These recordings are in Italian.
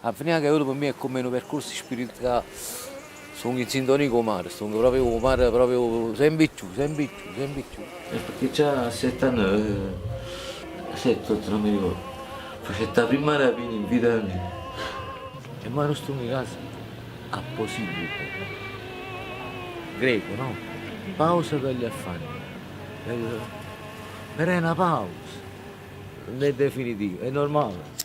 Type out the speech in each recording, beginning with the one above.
A venire che io per me è come un percorso spirituale, sono in sintonia con il mare, sono proprio con il mare, proprio sempre più, sempre più, sempre più. Perché già a 7 anni, 7-8 non mi ricordo, facevo la prima rapina in vita mia. E ma non sto in casa, a possibile. Greco, no? Pausa per gli affanni. Per una pausa, non è definitivo, è normale.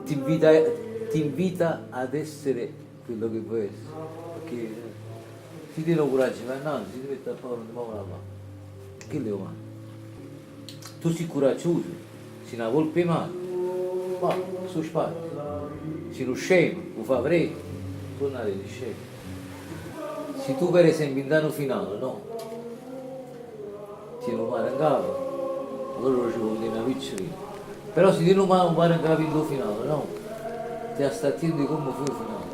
Ti invita ad essere quello che vuoi essere, perché se ti do coraggio, ma no, si ti mette a paura, non ti muovono la mano, che le umane? Tu sei coraggioso, sei una volpe male, ma su spazio, sei uno scemo, lo fa prego, tornare di scemo. Se tu per esempio in danno finale, no, ti non mare in capo, allora ci vuole una piccolina, però se ti non mare in capo in due finale, no? Ti sta attento come fu il finale.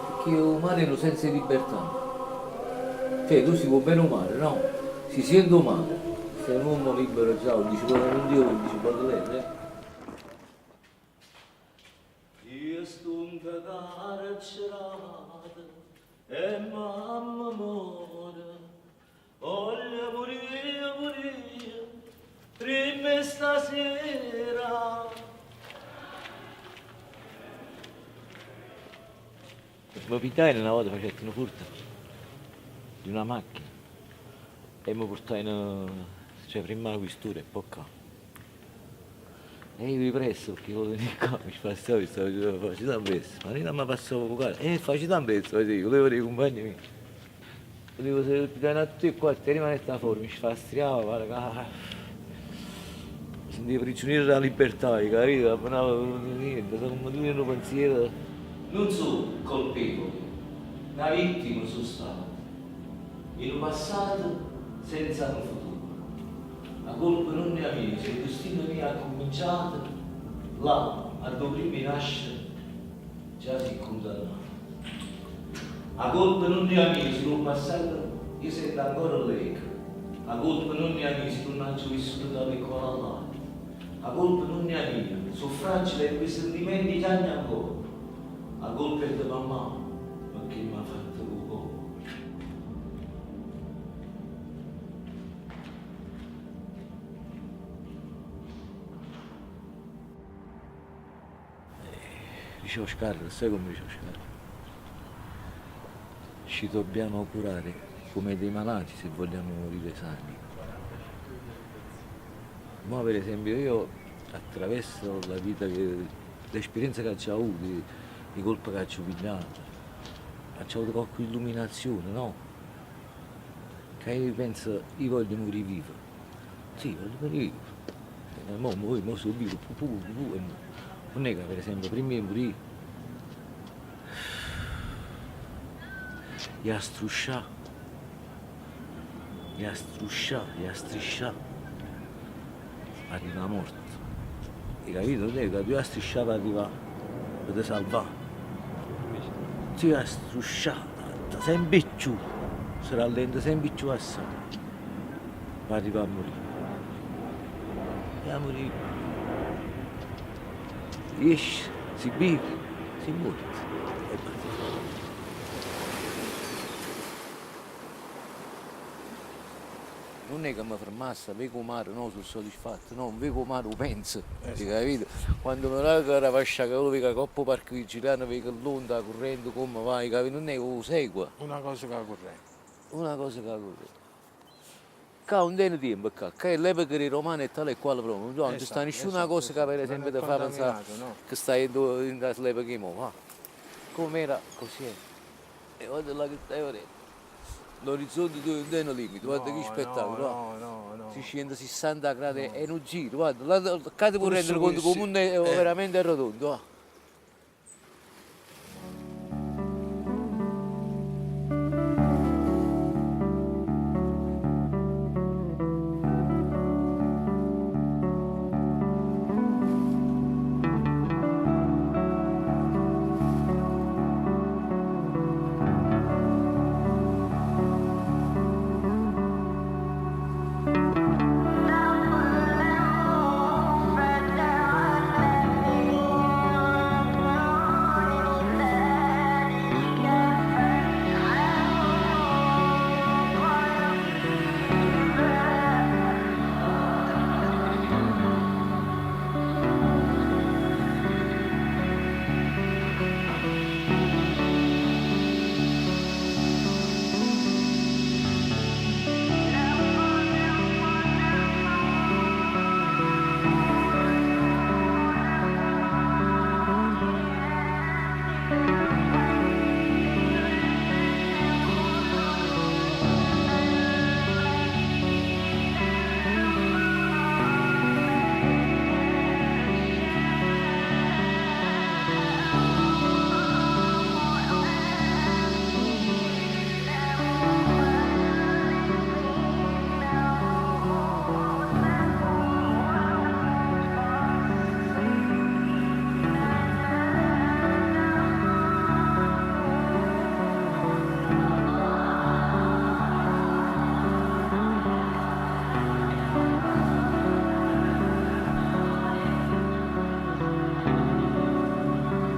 Perché il mare è un senso di libertà. Cioè tu si può bene o male, no? Si sente male. Sei un uomo libero già, dici quello non Dio, dici Baudelaire, Io sto in carcerata e mamma muore. Voglio morire, prima stasera. Mi pigliai una volta facendo una furto di una macchina e mi portai cioè prima la questura e poi qua. E io ripresso perché volevo venire qua, mi passavo e stavo dicendo facci un pezzo, ma non mi passavo vocale, facci un pezzo, volevo dei compagni miei. Volevo se ti dai una tutti qua, te rimane sta fuori, mi sfastriava, guarda, mi sentivo prigioniero della libertà, capito? Non niente, sono come due in un pensiero. Non sono colpevoli, una vittima sono stato, in un passato senza un futuro. La colpa non è mia, se il destino mio ha cominciato, là, a dove prima nascere, già si è condannato. La colpa non è mia, se il passato io sento ancora l'eco. La colpa non è mia, se non ho vissuto da piccola là. La colpa non è mia, sono fragile e quei sentimenti hanno ancora. La colpa è di mamma, perché mi ha fatto un po'. Dice Oscar, sai come dice Oscar? Ci dobbiamo curare come dei malati se vogliamo morire sani. Ma per esempio io attraverso la vita, l'esperienza che ho avuto, di colpa che ho pigliato, ho avuto qualche illuminazione, no? Che io penso, io voglio morire vivo. Sì, voglio morire vivo. Mo sono vivo, non è che per esempio prima di morire, gli ha strusciato, arriva morto. Hai capito? Te che tu strisciava arriva per te salvare. Tu hai strusciata, sempre più, si rallenta sempre più assai, per arrivare a morire. E a morire. Riesce, si beve, si muore. E basta. Non è che mi fermassi, vedo mare, no, sono soddisfatto, no, non vedo mare, lo penso, hai capito? Quando mi dà che la fascia che lo vedo coppo parco vigilante, vedo l'onda correndo come vai, capito? Non è che lo segua, Una cosa che ha corretto. una cosa che corre. Qua non tiene tempo, che l'epoca dei romani è tale e quale proprio, non ci sta nessuna cosa che per esempio ti fa pensare che stai in quell'epoca che mo, va. Come era, così è. E guarda là che stai vedendo. L'orizzonte tu non tiene limite, guarda che spettacolo, No. si scende 60 gradi e non giro, guarda, là ti puoi rendere conto che il mondo è eh. veramente rotondo, va.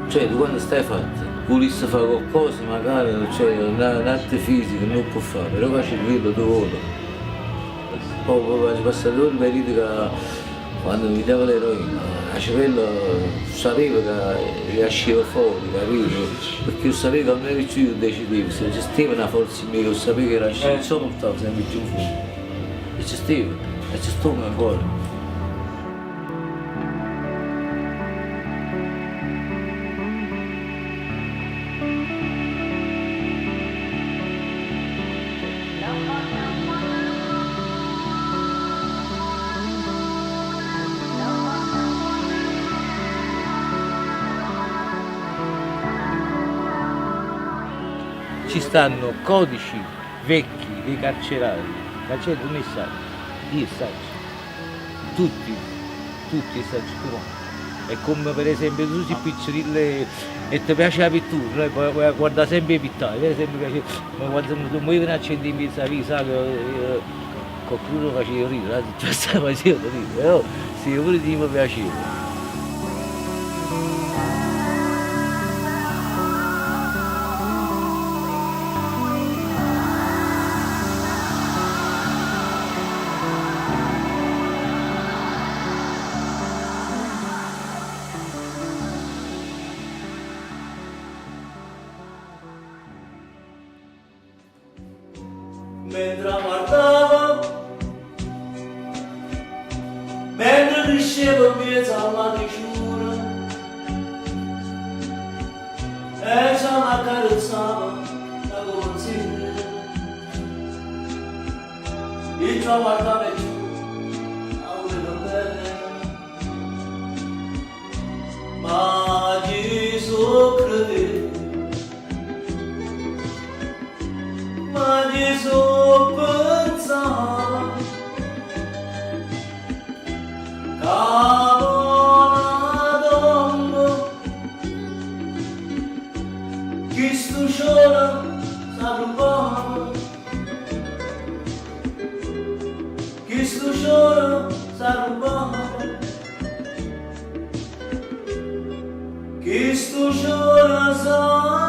Cioè tu quando stai fatta, volessi fare qualcosa magari, cioè un'arte fisica non può fare, però faccio quello tu volo. Poi ci passano ore periodo che quando mi dava l'eroina, a cervello sapeva che usciva fuori, capito? Perché io sapevo che non ero più io decidevo, se c'era una forza in me che sapevo che era uscito, insomma stavo sempre più in fondo. E c'è stava, e c'è sto ancora. Ci stanno codici vecchi dei carcerati, facendo un messaggio, io saggio, tutti i saggi tu quanti. È come per esempio tu si picciolille e ti piace la pittura, puoi guardare sempre i pittori, per esempio ma quando tu muovi una accendere in mezzo a vita, che qualcuno faceva ridere, tutta sta faceva ridere, però sì, pure ti mi piaceva. Mentre guardavo, mentre crescevo in mezzo alla natura, e ci accarezzava la consegna, e ci guardavo giù, a quello bene, ma Gesù credeva. Ma Gesù pensa che sto giorno